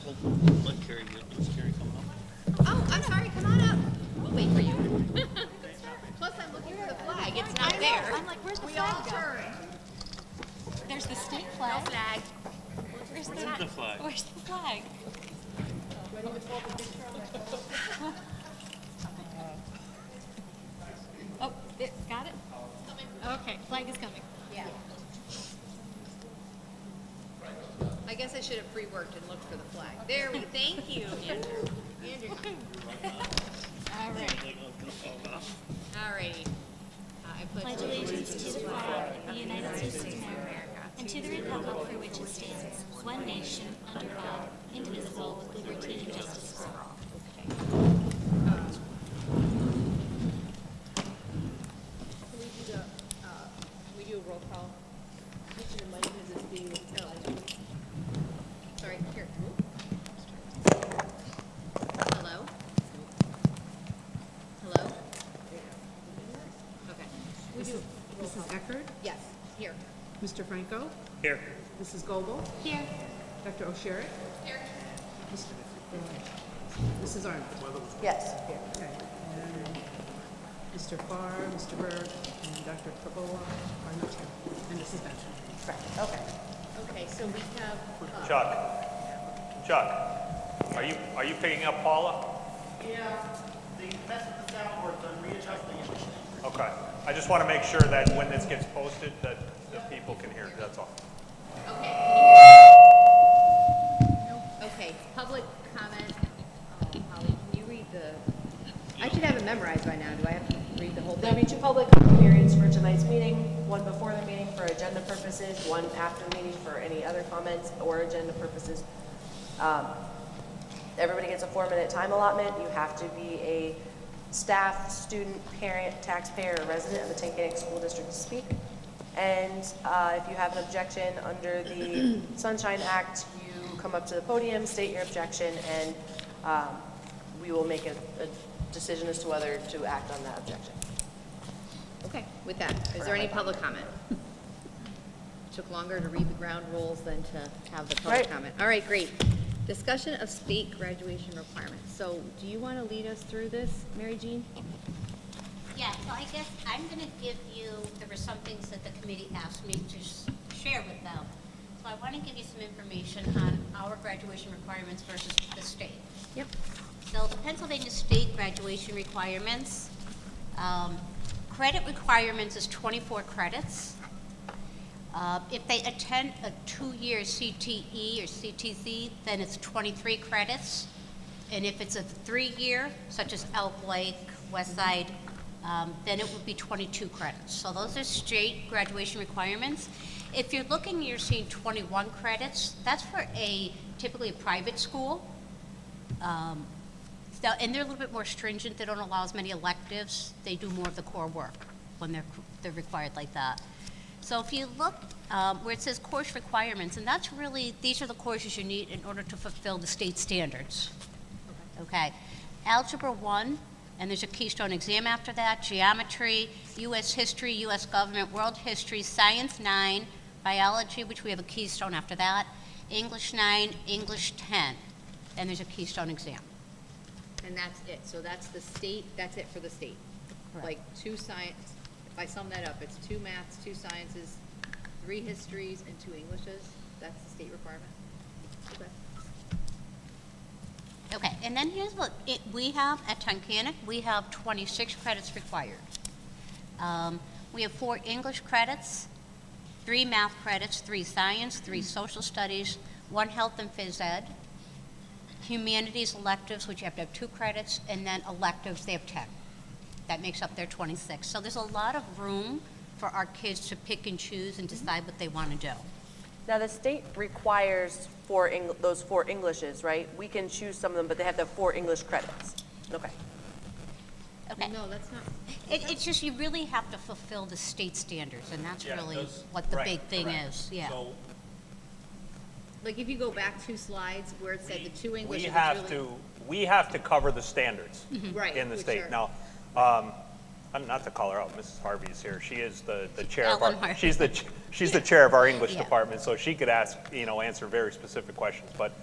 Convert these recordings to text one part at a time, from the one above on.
Let Carrie get, is Carrie coming up? Oh, I'm sorry, come on up. We'll wait for you. Plus, I'm looking for the flag. It's not there. I'm like, where's the We flag all go? turn. There's the state No flag. flag. Where's Where's the flag? Where's the flag? Oh, got it? Okay, flag is coming. Yeah. I guess I should have pre-worked and looked for the flag. There we go. Thank you, Andrew. Andrew. All right. All righty. I Pledge allegiance to the flag of the United States of America and to the republic for which it stands, one nation, under God, indivisible, with liberty and justice for all. Can we do a roll call? Switching the mic because it's being sorry, here. Hello? Hello? Okay. Mrs. Eckert, Yes, here. Mr. Franco, Here. Mrs. Goebel, Here. Dr. O'Sherrick, Here. Mrs. Arnold. Yes. Okay. And Mr. Farr, Mr. Burke, and Dr. Coppola are not here. And Mrs. Benson. Okay. Okay, so we have, Chuck, are you picking up Paula? Yeah, they messed with the soundboard, so I'm readjusting it. Okay. I just want to make sure that when this gets posted, that the people can hear. That's all. okay. Okay, public comment. Holly, can you read the, I should have it memorized by now. Do I have to read the whole There'll thing? be 2 public comment periods for tonight's meeting, one before the meeting for agenda purposes, one after the meeting for any other comments or agenda purposes. Everybody gets a 4-minute time allotment. You have to be a staff, student, parent, taxpayer, or resident of the Tancanich School District to speak. And if you have an objection under the Sunshine Act, you come up to the podium, state your objection, and we will make a decision as to whether to act on that objection. Okay, with that, is there any public comment? Took longer to read the ground rules than to have the public Right. comment. All right, great. Discussion of state graduation requirements. So do you want to lead us through this, Mary Jean? Yeah, so I guess I'm going to give you, there were some things that the committee asked me to share with them. So I want to give you some information on our graduation requirements versus the state. Yep. So the Pennsylvania state graduation requirements, credit requirements is 24 credits. If they attend a 2-year CTE or CTC, then it's 23 credits. And if it's a 3-year, such as Elk Lake, Westside, then it would be 22 credits. So those are state graduation requirements. If you're looking, you're seeing 21 credits. That's for typically a private school. And they're a little bit more stringent. They don't allow as many electives. They do more of the core work when they're required like that. So if you look where it says course requirements, and that's really, these are the courses you need in order to fulfill the state standards. Okay. Algebra 1, and there's a keystone exam after that, geometry, U.S. history, U.S. government, world history, science 9, biology, which we have a keystone after that, English 9, English 10, and there's a keystone exam. And that's it. So that's the state, that's it for the state. Correct. Like 2 science, if I sum that up, it's 2 maths, 2 sciences, 3 histories, and 2 Englishes. That's the state requirement. Okay. Okay, and then here's what we have at Tunkhannock. We have 26 credits required. We have 4 English credits, 3 math credits, 3 science, 3 social studies, 1 health and phys ed, humanities electives, which you have to have 2 credits, and then electives, they have 10. That makes up their 26. So there's a lot of room for our kids to pick and choose and decide what they want to do. Now, the state requires those 4 Englishes, right? We can choose some of them, but they have to have 4 English credits. Okay. Okay. No, that's not. It's just you really have to fulfill the state standards, and that's really those- what the right, big thing correct. is. Yeah. So Like if you go back 2 slides where it said the 2 English. we have to cover the standards Right, in the which state. are- Now, I'm not to call her out, Mrs. Harvey is here. She is the chair of Ellen our, Harvey. she's the chair of our English Yeah. department, so she could answer very specific questions. But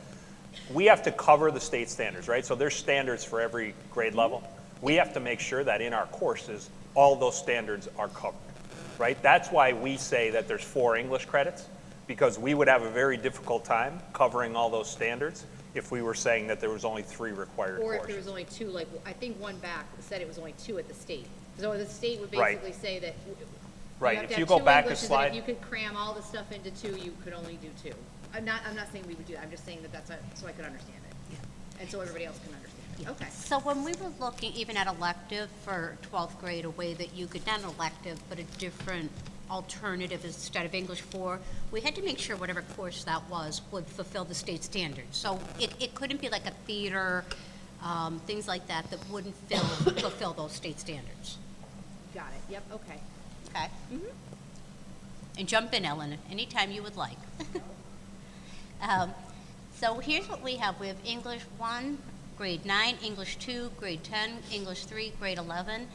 we have to cover the state standards, right? So there's standards for every grade level. We have to make sure that in our courses, all those standards are covered, right? That's why we say that there's 4 English credits, because we would have a very difficult time covering all those standards if we were saying that there was only 3 required Or courses. if there was only 2, like, I think one back said it was only 2 at the state. So the state would Right. basically say that Right, have if to you have go 2 back a Englishes, and slide- if you could cram all the stuff into 2, you could only do 2. I'm not saying we would do that, I'm just saying that that's so I could understand it. And so everybody else can understand it. Okay. So when we were looking even at elective for 12th grade, a way that you could, not an elective, but a different alternative instead of English 4, we had to make sure whatever course that was would fulfill the state standards. So it couldn't be like a theater, things like that wouldn't fulfill those state standards. Got it, yep, okay. Okay? And jump in, Ellen, anytime you would like. So here's what we have. We have English 1, grade 9, English 2, grade 10, English 3, grade 11.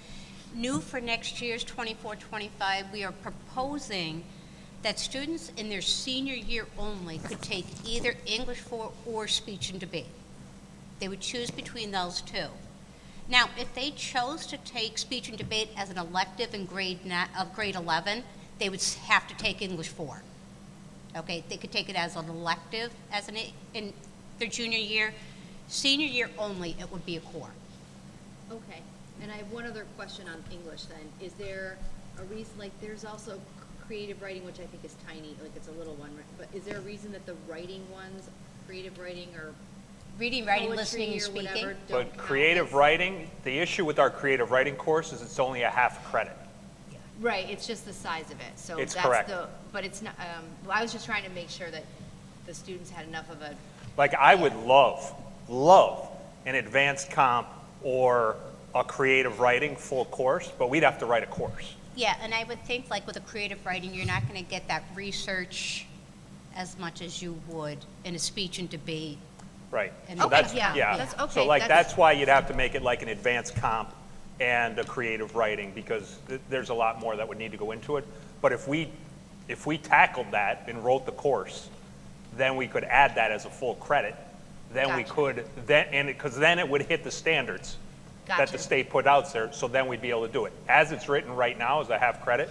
New for next year's 24-25, we are proposing that students in their senior year only could take either English 4 or speech and debate. They would choose between those 2. Now, if they chose to take speech and debate as an elective in grade 11, they would have to take English 4. Okay, they could take it as an elective in their junior year. Senior year only, it would be a core. Okay, and I have one other question on English then. Is there a reason, like, there's also creative writing, which I think is tiny, like it's a little one, but is there a reason that the writing ones, creative writing or Reading, writing, poetry listening, and or speaking. whatever don't But count creative as- writing, the issue with our creative writing course is it's only a half credit. Right, it's just the size of it, so It's that's correct. but it's not, well, I was just trying to make sure that the students had enough of a, Like, I would love an advanced comp or a creative writing full course, but we'd have to write a course. Yeah, and I would think like with a creative writing, you're not going to get that research as much as you would in a speech and debate. Right. And So Okay, that's- yeah, that's okay, So like, that's- that's why you'd have to make it like an advanced comp and a creative writing, because there's a lot more that would need to go into it. But if we tackled that and wrote the course, then we could add that as a full credit. Then we Gotcha. could, because then it would hit the standards that Gotcha. the state put out there, so then we'd be able to do it. As it's written right now as a half credit,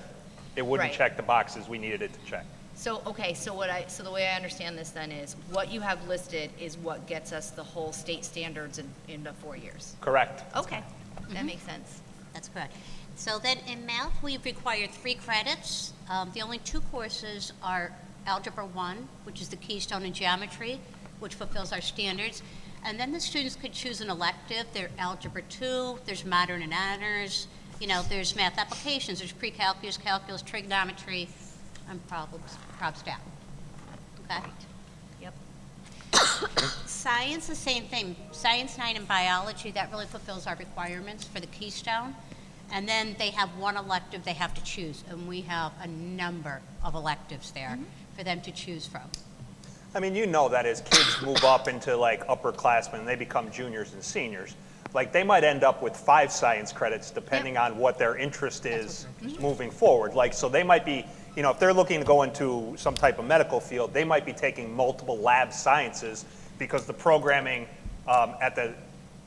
it wouldn't Right. check the boxes we needed it to check. so, okay, so so the way I understand this then is, what you have listed is what gets us the whole state standards in the 4 years. Correct. Okay, that makes sense. That's correct. So then in math, we've required 3 credits. The only 2 courses are Algebra 1, which is the keystone in geometry, which fulfills our standards. And then the students could choose an elective. There's Algebra 2, there's Modern and Honors, there's math applications, there's pre-calculus, calculus, trigonometry, and prob stat. Okay? Yep. Science, the same thing. Science 9 and biology, that really fulfills our requirements for the keystone. And then they have one elective they have to choose, and we have a number of electives there for them to choose from. I mean, you know that as kids move up into like upperclassmen, they become juniors and seniors, like they might end up with 5 science credits depending on what their interest is moving forward. Like, so they might be, if they're looking to go into some type of medical field, they might be taking multiple lab sciences because the programming at the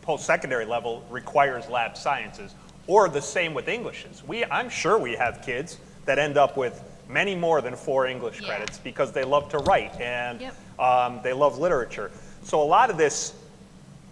post-secondary level requires lab sciences. Or the same with Englishes. I'm sure we have kids that end up with many more than 4 English Yeah. credits because they love to write and Yep. they love literature. So a lot of this,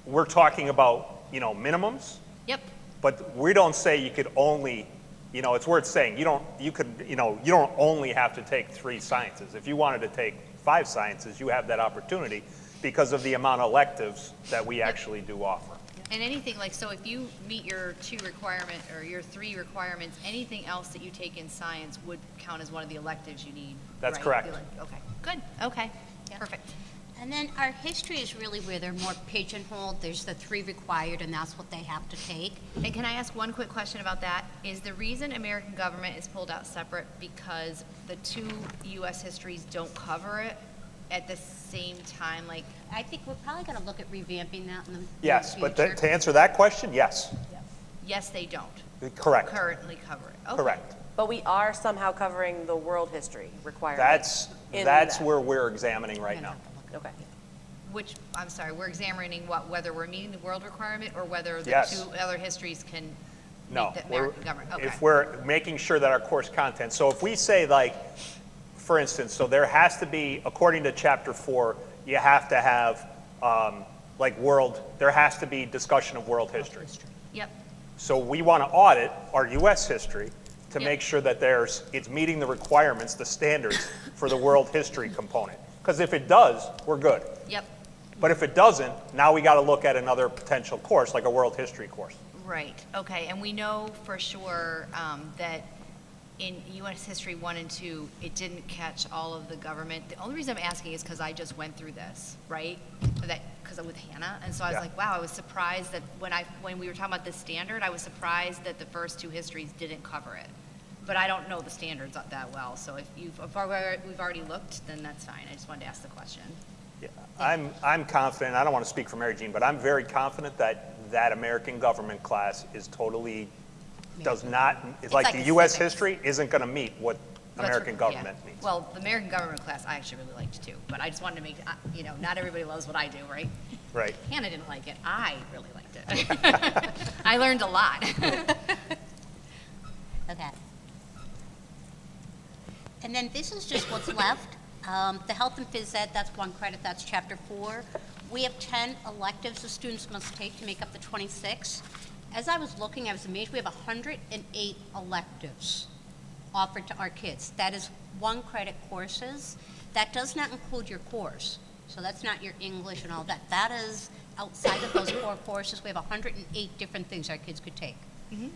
we're talking about, minimums, Yep, but we don't say you could only, it's worth saying, you don't only have to take 3 sciences. If you wanted to take 5 sciences, you have that opportunity because of the amount of electives that we actually do offer. and anything like, so if you meet your 2 requirement, or your 3 requirements, anything else that you take in science would count as one of the electives you need, That's right? correct. Okay, good, okay, Yep. perfect. And then our history is really where they're more pigeonholed. There's the 3 required, and that's what they have to take. And can I ask one quick question about that? Is the reason American government is pulled out separate because the 2 US histories don't cover it at the same time, like? I think we're probably going to look at revamping that in the Yes, future. but to answer that question, yes, Yes, they don't correct, currently cover it. Okay. correct. But we are somehow covering the world history requirement. That's in that's that. where we're examining right We're now. gonna have to look Okay. which, I'm sorry, we're examining what, whether we're meeting the world requirement or whether the Yes. two other histories can No, make the we're- American government? Okay. if we're making sure that our course content, so if we say like, for instance, so there has to be, according to chapter 4, you have to have there has to be discussion of world history. Yep, So we want to audit our US history to Yep. make sure that it's meeting the requirements, the standards for the world history component. Because if it does, we're good. yep, But if it doesn't, now we got to look at another potential course, like a world history course. right, okay, and we know for sure that in US History 1 and 2, it didn't catch all of the government. The only reason I'm asking is because I just went through this, right? Because I'm with Hannah, and so I was Yeah. like, wow, I was surprised that when we were talking about the standard, I was surprised that the first two histories didn't cover it. But I don't know the standards that well, so if we've already looked, then that's fine. I just wanted to ask the question. Yeah, I'm confident, I don't want to speak for Mary Jean, but I'm very confident that American government class is totally, does not, it's like like the a US civics. history isn't going to meet what That's American yeah. government means. Well, the American government class, I actually really liked too, but I just wanted to make, not everybody loves what I do, right? Right. Hannah didn't like it. I really liked it. I learned a lot. Okay. And then this is just what's left. The health and phys ed, that's 1 credit, that's chapter 4. We have 10 electives the students must take to make up the 26. As I was looking, I was amazed, we have 108 electives offered to our kids. That is 1 credit courses. That does not include your course. So that's not your English and all that. That is outside of those core courses. We have 108 different things our kids could take.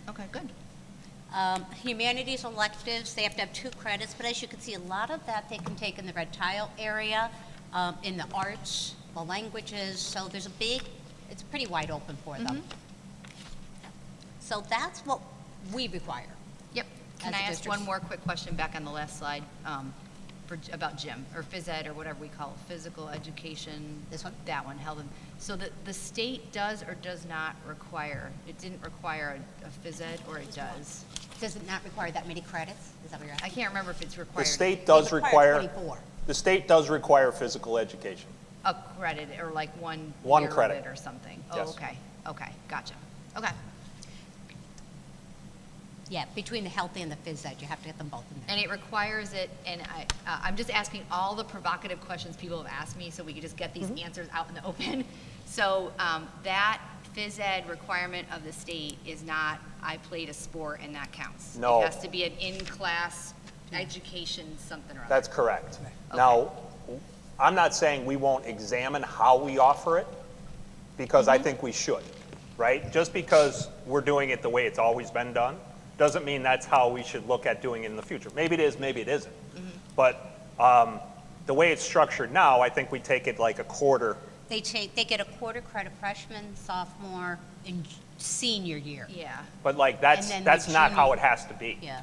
Okay, good. Humanities electives, they have to have 2 credits, but as you can see, a lot of that they can take in the red tile area, in the arts, the languages, so it's pretty wide open for them. So that's what we require. Yep. Can As I a ask district. one more quick question back on the last slide about gym or phys ed or whatever we call it, physical education? This one? That one, health. So the state does or does not require, it didn't require a phys ed or it does? Does it not require that many credits? Is that what you're I asking? can't remember if it's required. The state does They require require, 24. the state does require physical education. A credit or like one One year of credit. it or something? Yes. Oh, okay, gotcha. Okay, Yeah, between the health and the phys ed, you have to get them both in there. and it requires it, and I'm just asking all the provocative questions people have asked me so we can just get these answers out in the open. So that phys ed requirement of the state is not, I played a sport and that counts. No. It has to be an in-class education something or other. That's correct. Now, I'm not saying we won't examine how we offer it, because I think we should, right? Just because we're doing it the way it's always been done, doesn't mean that's how we should look at doing it in the future. Maybe it is, maybe it isn't. But the way it's structured now, I think we take it like a quarter. They get a quarter credit freshman, sophomore, and senior year. Yeah, But like, And then that's the not how junior- it has to be. Yeah.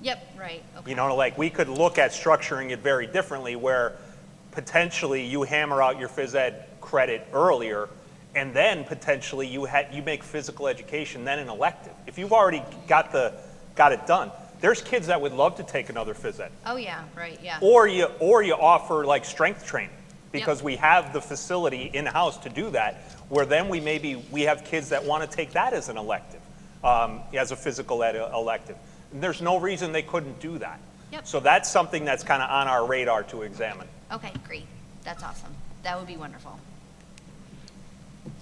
yep, right, okay. You know, like, we could look at structuring it very differently, where potentially you hammer out your phys ed credit earlier, and then potentially you make physical education then an elective. If you've already got it done, there's kids that would love to take another phys ed. Oh, yeah, right, yeah. Or you offer like strength training, because we have the facility in-house to do that, where then we have kids that want to take that as an elective, as a physical ed elective. And there's no reason they couldn't do that. Yep. So that's something that's kind of on our radar to examine. Okay, great, that's awesome. That would be wonderful.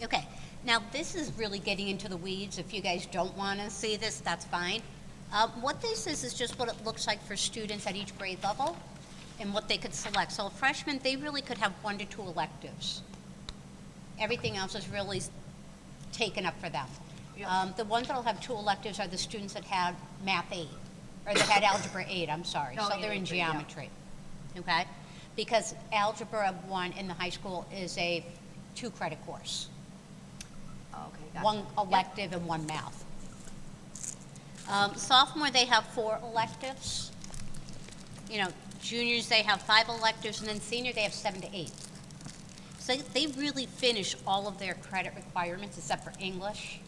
Okay, now this is really getting into the weeds. If you guys don't want to see this, that's fine. What this is just what it looks like for students at each grade level and what they could select. So freshmen, they really could have 1 to 2 electives. Everything else is really taken up for them. The ones that'll have 2 electives are the students that had Math 8, or that had Algebra 8, I'm sorry. Oh, So yeah, they're in yeah. geometry, okay? Because Algebra 1 in the high school is a 2 credit course. Okay, gotcha. 1 elective and 1 math. Sophomore, they have 4 electives. Juniors, they have 5 electives, and then senior, they have 7 to 8. So they really finish all of their credit requirements, except for English,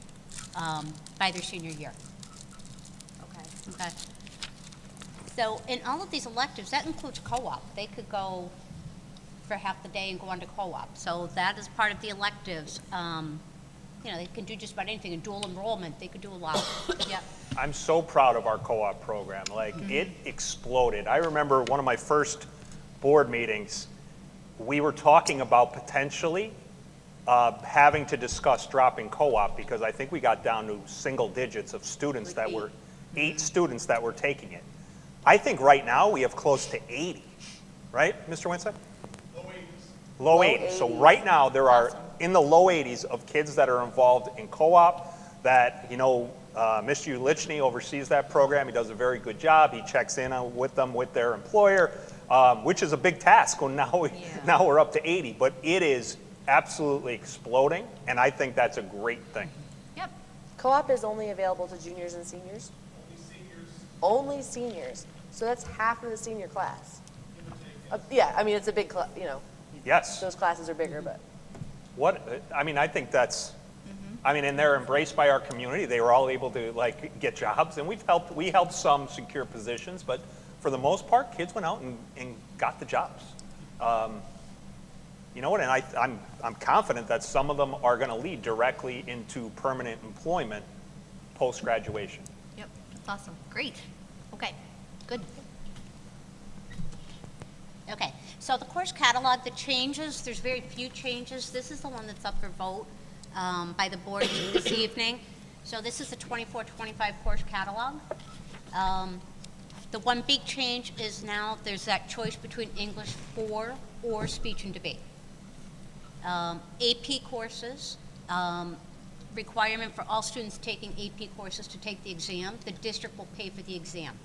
by their senior year. Okay. Okay. So in all of these electives, that includes co-op. They could go for half the day and go on to co-op. So that is part of the electives. You know, they can do just about anything. In dual enrollment, they could do a lot. Yep. I'm so proud of our co-op program. Like, it exploded. I remember one of my first board meetings, we were talking about potentially having to discuss dropping co-op because I think we got down to single digits of students that were, 8 students that were taking it. I think right now we have close to 80, right, Mr. Winstead? Low 80s. So right now there are in the low 80s of kids that are involved in co-op that, you know, Mr. Ulichny oversees that program. He does a very good job. He checks in with them, with their employer, which is a big task. Well, now we're up to 80, but it is absolutely exploding, and I think that's a great thing. Yep. Co-op is only available to juniors and seniors? Only seniors. So that's half of the senior class. Yeah, I mean, it's a big, you know, Yes. those classes are bigger, but. I mean, I think that's, I mean, and they're embraced by our community. They were all able to like get jobs, and we helped some secure positions, but for the most part, kids went out and got the jobs. You know what, and I'm confident that some of them are gonna lead directly into permanent employment post-graduation. Yep, that's awesome. Great. Okay, good. Okay, so the course catalog, the changes, there's very few changes. This is the one that's up for vote by the board this evening. So this is the 24-25 course catalog. The one big change is now there's that choice between English 4 or speech and debate. AP courses, requirement for all students taking AP courses to take the exam. The district will pay for the exam.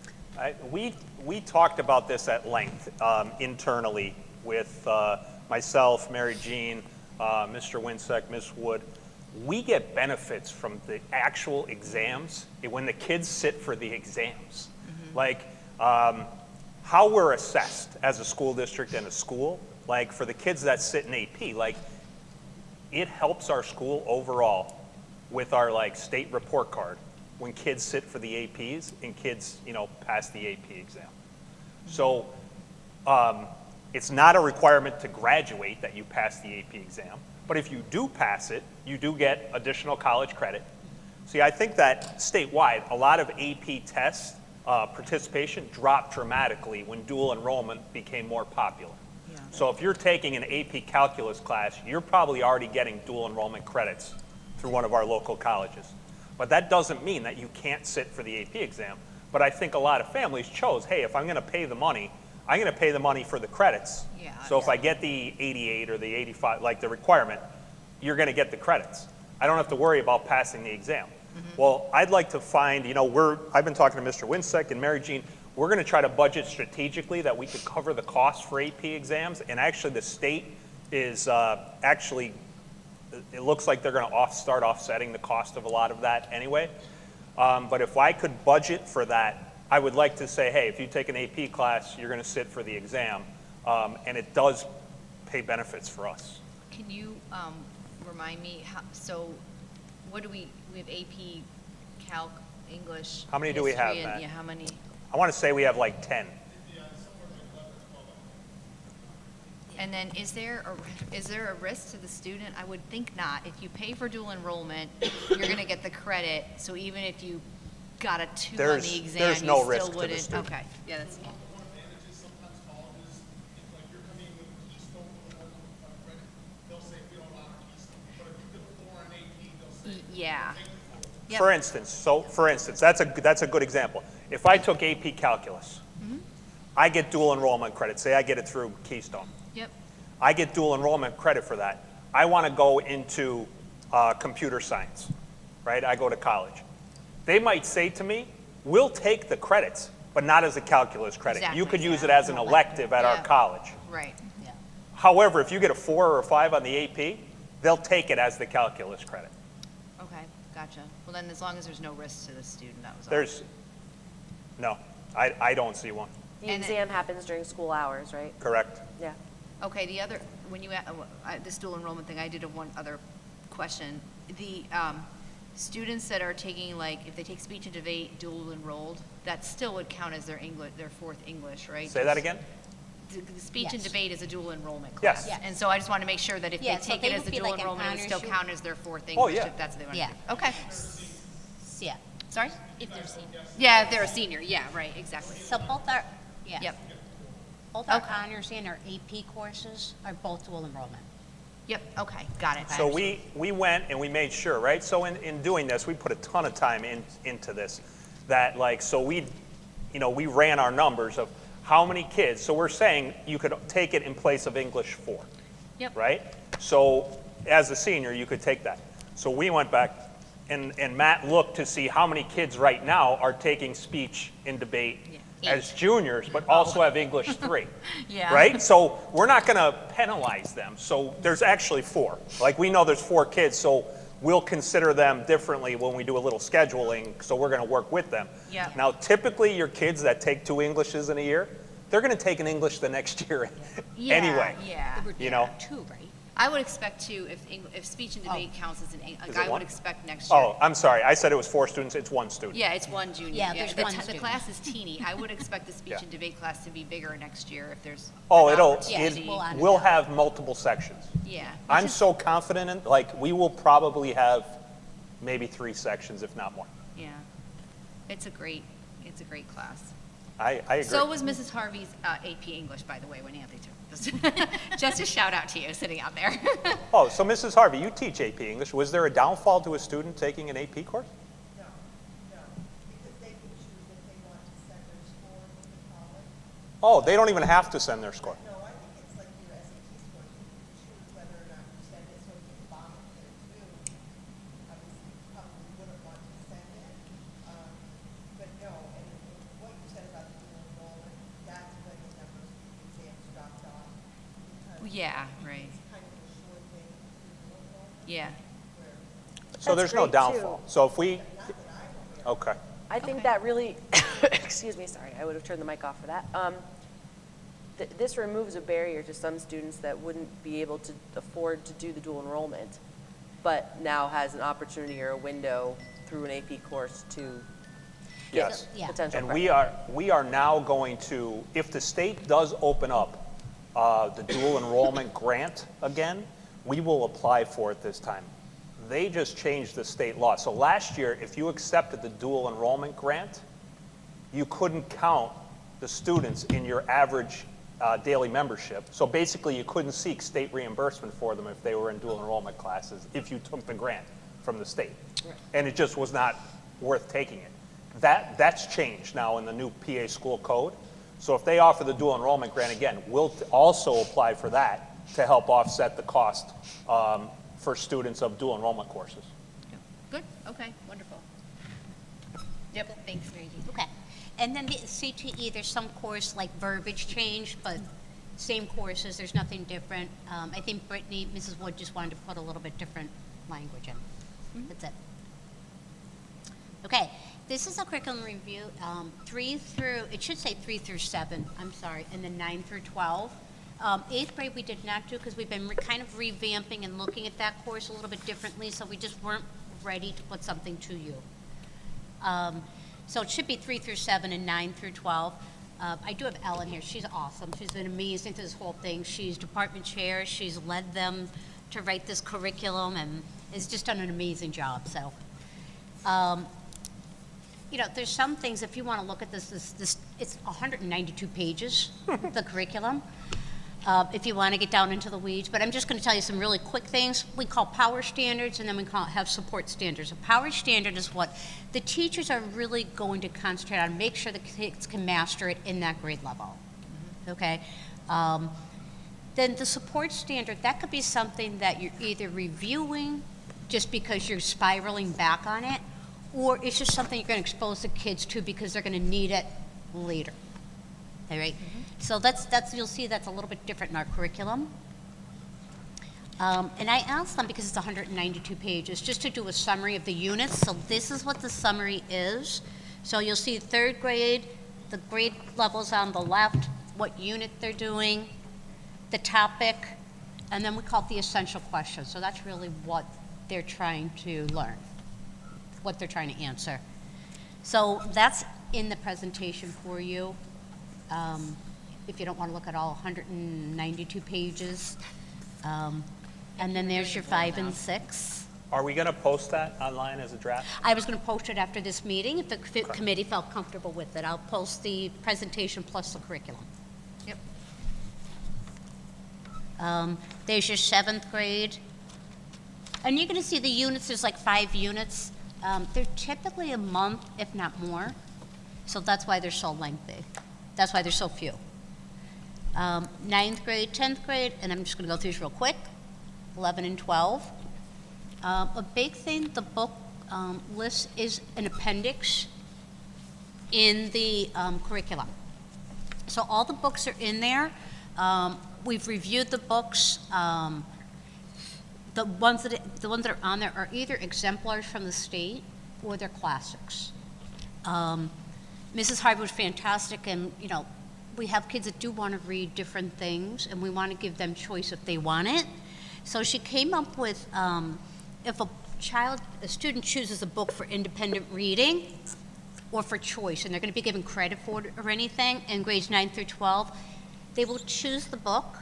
We talked about this at length internally with myself, Mary Jean, Mr. Winsek, Ms. Wood. We get benefits from the actual exams when the kids sit for the exams. Like how we're assessed as a school district and a school, like for the kids that sit in AP, like it helps our school overall with our like state report card when kids sit for the APs and kids, you know, pass the AP exam. So it's not a requirement to graduate that you pass the AP exam, but if you do pass it, you do get additional college credit. See, I think that statewide, a lot of AP tests participation dropped dramatically when dual enrollment became more popular. So if you're taking an AP calculus class, you're probably already getting dual enrollment credits through one of our local colleges. But that doesn't mean that you can't sit for the AP exam. But I think a lot of families chose, hey, if I'm going to pay the money, I'm going to pay the money for the credits. So if I get the 88 or the 85, like the requirement, you're going to get the credits. I don't have to worry about passing the exam. Well, I'd like to find, you know, I've been talking to Mr. Winsek and Mary Jean. We're going to try to budget strategically that we could cover the cost for AP exams. And actually the state is actually, it looks like they're going to start offsetting the cost of a lot of that anyway. But if I could budget for that, I would like to say, hey, if you take an AP class, you're going to sit for the exam. And it does pay benefits for us. Can you remind me, so what do we have AP, Calc, English, How many do we have, history, and, Matt? yeah, how many? I want to say we have like 10. And then is there a risk to the student? I would think not. If you pay for dual enrollment, you're going to get the credit. So even if you got a 2 on the exam, there's you no still risk to the wouldn't. student. Okay, yeah, that's. Advantages sometimes colleges, if like you're coming with Keystone credit, they'll say we don't honor Keystone. But if you get a 4 on AP, they'll say. Yeah. Yep. For instance, that's a good example. If I took AP calculus, I get dual enrollment credit. Say I get it through Keystone. Yep. I get dual enrollment credit for that. I want to go into computer science, right? I go to college. They might say to me, we'll take the credits, but not as a calculus credit. Exactly, You could use yeah. it as an elective at our Yeah. college. Right. Yeah. However, if you get a 4 or a 5 on the AP, they'll take it as the calculus credit. Okay, gotcha. Well, then as long as there's no risk to the student, that was all. No, I don't see one. The And it- exam happens during school hours, right? Correct. Yeah. Okay, the other, when you, this dual enrollment thing, I did have one other question. The students that are taking, like, if they take speech and debate dual enrolled, that still would count as their English, their 4th English, right? Say that again? the speech and Yes. debate is a dual enrollment Yes. class. Yes. And so I just want to make sure that if they Yeah, so take they it as would a be dual like an enrollment, it would still honors count as their fourth Oh, English yeah. if that's what they want to Yeah. do. Okay. Yeah. Sorry? If they're senior. Yeah, if they're a senior, yeah, right, exactly. So both are, yeah. Yep, Both our honors and our AP courses are both dual enrollment. yep, okay, got it. I So understand. we went and we made sure, right? So in doing this, we put a ton of time into this. That like, so we ran our numbers of how many kids. So we're saying you could take it in place of English 4. Yep. Right? So as a senior, you could take that. So we went back and Matt looked to see how many kids right now are taking speech and debate as juniors, but also have English 3. Yeah. Right? So we're not going to penalize them. So there's actually 4. Like we know there's 4 kids, so we'll consider them differently when we do a little scheduling, so we're going to work with them. Yeah. Now, typically your kids that take 2 Englishes in a year, they're going to take an English the next year anyway. Yeah. You know? 2, right? I would expect to, if speech and debate counts as Is like it I would one? expect next year. Oh, I'm sorry. I said it was 4 students. It's 1 student. Yeah, it's 1 junior. Yeah, there's the, one the student. class is teeny. I would expect the speech Yeah. and debate class to be bigger next year if there's Oh, an it'll opportunity. we'll honor we'll that. have multiple sections. Yeah. I'm so confident in, like, we will probably have maybe 3 sections, if not more. Yeah. It's a great class. I agree. So was Mrs. Harvey's AP English, by the way, when Anthony took this. Just a shout out to you sitting out there. Oh, so Mrs. Harvey, you teach AP English. Was there a downfall to a student taking an AP course? No, because they can choose if they want to send their score to college. Oh, they don't even have to send their score. No, I think it's like your SAT score, you can choose whether or not you send it, so if you volunteer too, obviously you probably wouldn't want to send it. But no, and what you said about the dual enrollment, that's when the numbers of exams dropped off. Because Yeah, right. it's kind of a sure thing to do dual enrollment, Yeah. where So That's there's no great, downfall. too. So if we, okay. I think that really, excuse me, sorry, I would have turned the mic off for that. This removes a barrier to some students that wouldn't be able to afford to do the dual enrollment, but now has an opportunity or a window through an AP course to get Yes. Yeah. potential And credit. we are now going to, if the state does open up the dual enrollment grant again, we will apply for it this time. They just changed the state law. So last year, if you accepted the dual enrollment grant, you couldn't count the students in your average daily membership. So basically, you couldn't seek state reimbursement for them if they were in dual enrollment classes, if you took the grant from the state. And it just was not worth taking it. That's changed now in the new PA school code. So if they offer the dual enrollment grant again, we'll also apply for that to help offset the cost for students of dual enrollment courses. Good, okay, wonderful. Yep, thanks, Mary Jean. Okay. And then the CTE, there's some course like verbiage change, but same courses, there's nothing different. I think Brittany, Mrs. Wood just wanted to put a little bit different language in. That's it. Okay, this is a curriculum review, 3 through, it should say 3 through 7, I'm sorry, and then 9 through 12. 8th grade we did not do because we've been kind of revamping and looking at that course a little bit differently, so we just weren't ready to put something to you. So it should be 3 through 7 and 9 through 12. I do have Ellen here. She's awesome. She's been amazing through this whole thing. She's department chair. She's led them to write this curriculum and has just done an amazing job. So, you know, there's some things, if you want to look at this, it's 192 pages, the curriculum. If you want to get down into the weeds, but I'm just going to tell you some really quick things. We call power standards, and then we have support standards. A power standard is what the teachers are really going to concentrate on, make sure the kids can master it in that grade level, okay? Then the support standard, that could be something that you're either reviewing just because you're spiraling back on it, or it's just something you're going to expose the kids to because they're going to need it later, all right? So that's you'll see that's a little bit different in our curriculum. And I asked them, because it's 192 pages, just to do a summary of the units. So this is what the summary is. So you'll see 3rd grade, the grade levels on the left, what unit they're doing, the topic, and then we call it the essential question. So that's really what they're trying to learn, what they're trying to answer. So that's in the presentation for you. if you don't want to look at all 192 pages. And then there's your 5 and 6. Are we going to post that online as a draft? I was going to post it after this meeting, if the committee felt comfortable with it. I'll post the presentation plus the curriculum. Yep. There's your 7th grade. And you're going to see the units, there's like 5 units. They're typically a month, if not more. So that's why they're so lengthy. That's why there's so few. 9th grade, 10th grade, and I'm just going to go through these real quick. 11 and 12. A big thing the book lists is an appendix in the curriculum. So all the books are in there. We've reviewed the books. The ones that are on there are either exemplars from the state or they're classics. Mrs. Harvey was fantastic, and we have kids that do want to read different things, and we want to give them choice if they want it. So she came up with, if a student chooses a book for independent reading or for choice, and they're going to be given credit for it or anything in grades 9 through 12, they will choose the book.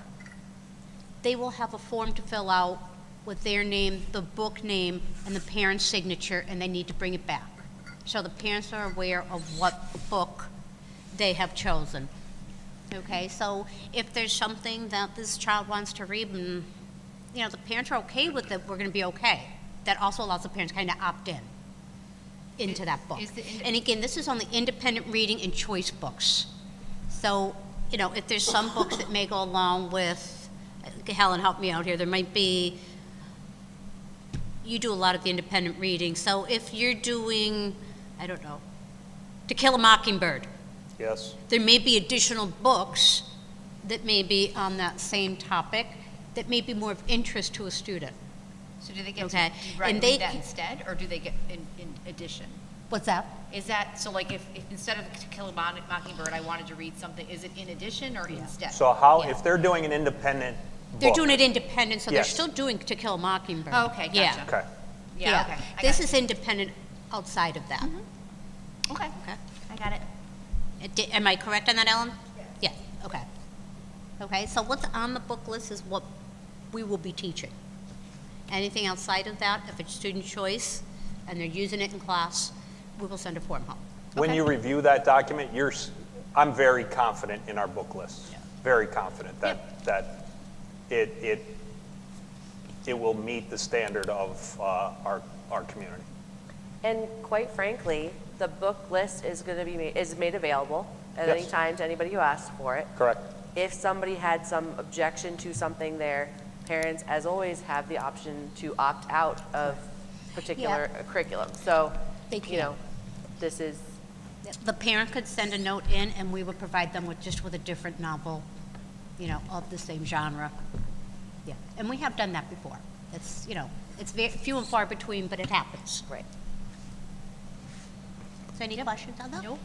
They will have a form to fill out with their name, the book name, and the parent's signature, and they need to bring it back. So the parents are aware of what book they have chosen. Okay, so if there's something that this child wants to read, and the parents are okay with it, we're going to be okay. That also allows the parents kind of opt into that book. And again, this is on the independent reading and choice books. So, if there's some books that may go along with, Helen, help me out here, there might be, you do a lot of the independent reading, so if you're doing, I don't know, To Kill a Mockingbird, Yes. there may be additional books that may be on that same topic that may be more of interest to a student. So do they get Okay. to read that instead, or do they get in addition? What's that? Is that, so like if instead of To Kill a Mockingbird, I wanted to read something, is it in addition or instead? So how, Yeah. if they're doing an independent They're book- doing it independent, so they're Yes. still doing To Kill a Mockingbird. Oh, okay, Yeah. gotcha. Okay. Yeah, okay. I This got is independent outside of that. it. Okay, Okay. I got it. Am I correct on that, Ellen? Yes. Okay. Okay, so what's on the book list is what we will be teaching. Anything outside of that, if it's student choice and they're using it in class, we will send a form home. When Okay? you review that document, I'm very confident in our book lists. Very confident that it will meet the standard of our community. And quite frankly, the book list is going to be made available at any Yes. time to anybody who asks for it. Correct. If somebody had some objection to something there, parents, as always, have the option to opt out of particular curriculum. So, They can. this is, The parent could send a note in and we would provide them with a different novel, of the same genre. Yeah, and we have done that before. It's, it's very few and far between, but it happens. right. So any questions on that? Nope.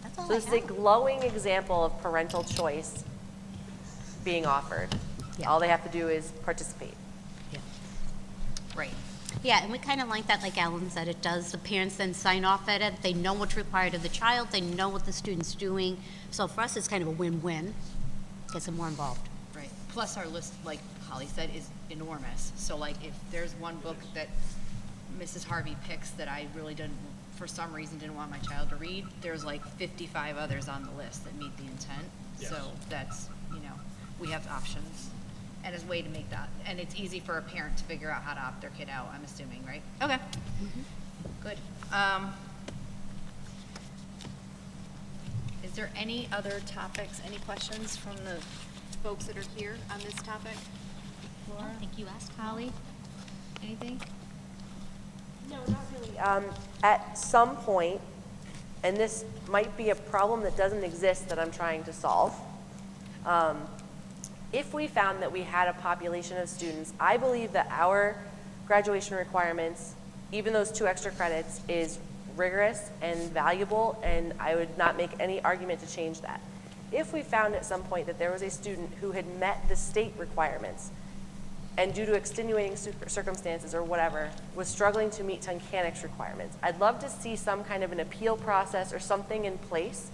That's all So I this is a have. glowing example of parental choice being offered. Yeah. All they have to do is participate. Right. Yeah, and we kind of like that, like Alan said, it does. The parents then sign off at it. They know what's required of the child. They know what the student's doing. So for us, it's kind of a win-win. Gets them more involved. Right. Plus our list, like Holly said, is enormous. So like if there's one book that Mrs. Harvey picks that I really for some reason didn't want my child to read, there's like 55 others on the list that meet the intent. Yes. So that's, we have options. And as a way to make that, and it's easy for a parent to figure out how to opt their kid out, I'm assuming, right? Okay. Good. Is there any other topics, any questions from the folks that are here on this topic? I Laura, think you asked Holly, anything? No, not really. At some point, and this might be a problem that doesn't exist that I'm trying to solve, if we found that we had a population of students, I believe that our graduation requirements, even those 2 extra credits, is rigorous and valuable, and I would not make any argument to change that. If we found at some point that there was a student who had met the state requirements and due to extenuating circumstances or whatever, was struggling to meet Tunkhannock's requirements, I'd love to see some kind of an appeal process or something in place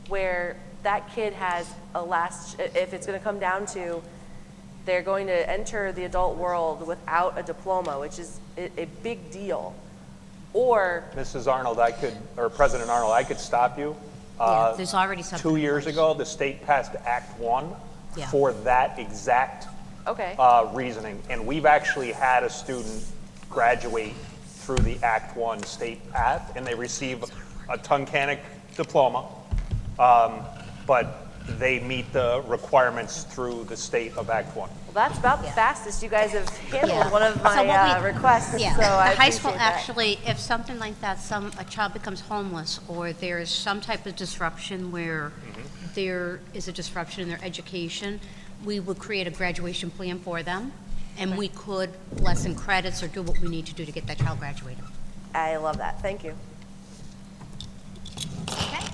where that kid has a if it's going to come down to they're going to enter the adult world without a diploma, which is a big deal, or Mrs. Arnold, or President Arnold, I could stop you. Yeah, there's already something 2 in years place. ago, the state passed Act 1 Yeah. for that exact okay, reasoning. And we've actually had a student graduate through the Act 1 state path, and they receive a Tunkhannock diploma, but they meet the requirements through the state of Act 1. well, that's about the fastest you guys have handled Yeah. one of So my what we- requests. Yeah, So I the high school appreciate that. actually, if something like that, a child becomes homeless, or there's some type of disruption where there is a disruption in their education, we would create a graduation plan for them, and we could lessen credits or do what we need to do to get that child graduated. I love that. Thank you. Okay.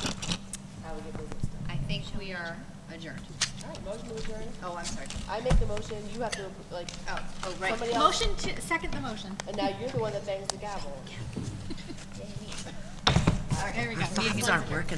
I think we are adjourned. All right, motion to adjourn. Oh, I'm sorry. I make the motion, you have to, like, Oh, right. somebody else, Motion to, second the motion. and now you're the one that bangs the gavel. All right, there we go. These aren't working.